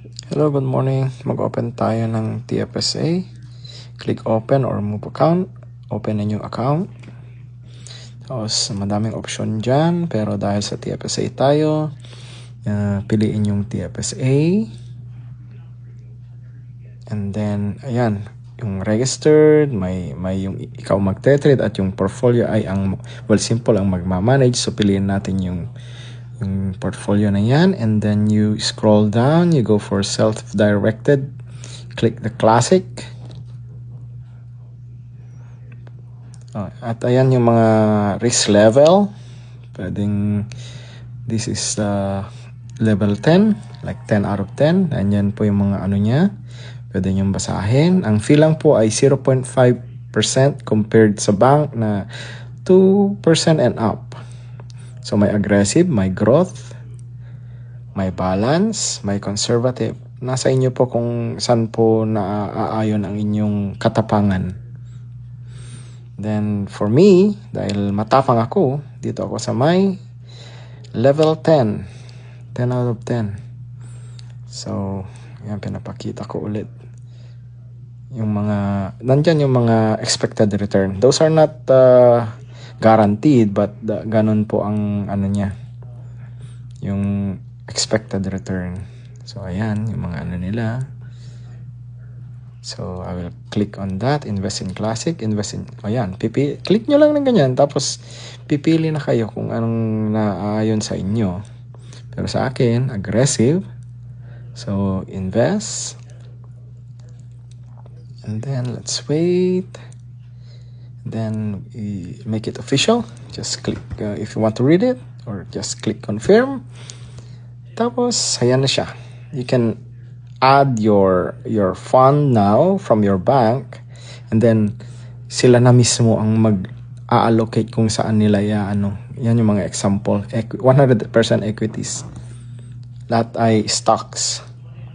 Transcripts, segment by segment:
Hello, good morning. Mag-open tayo ng TFSA. Click open or move account. Open a new account. Tapos madaming option dyan. Pero dahil sa TFSA tayo, piliin yung TFSA. And then, ayan, yung registered, may yung ikaw magte-trade at yung portfolio ay simple ang magmamanage. So, piliin natin yung portfolio na yan, and then you scroll down, you go for self-directed, click the classic. At ayan yung mga risk level. Pwedeng this is level 10, like 10 out of 10. Ayan po yung mga ano niya, pwede nyo basahin. Ang fee lang po ay 0.5% compared sa bank na 2% and up. So, may aggressive, may growth, may balance, may conservative. Nasa inyo po kung saan po naaayon ang inyong katapangan. Then, for me, dahil matapang ako, dito ako sa may level 10. 10 out of 10. So, yan, pinapakita ko ulit. Yung nandyan yung mga expected return. Those are not guaranteed, but ganun po ang ano niya, yung expected return. So ayan yung mga ano nila. So I will click on that, invest in classic, ayan, click nyo lang ng ganyan, tapos pipili na kayo kung anong naayon sa inyo. Pero sa akin, aggressive. So invest, and then let's wait. Then make it official. Just click if you want to read it, or just click confirm. Tapos ayan na siya. You can add your fund now from your bank, and then sila na mismo ang mag-allocate kung saan nila yan yung mga example. 100% equities. Lahat ay stocks,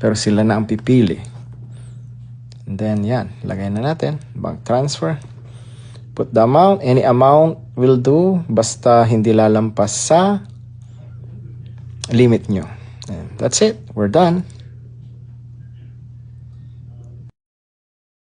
pero sila na ang pipili. And then yan, lagay na natin bank transfer. Put the amount, any amount will do, basta hindi lalampas sa limit nyo. And that's it, we're done.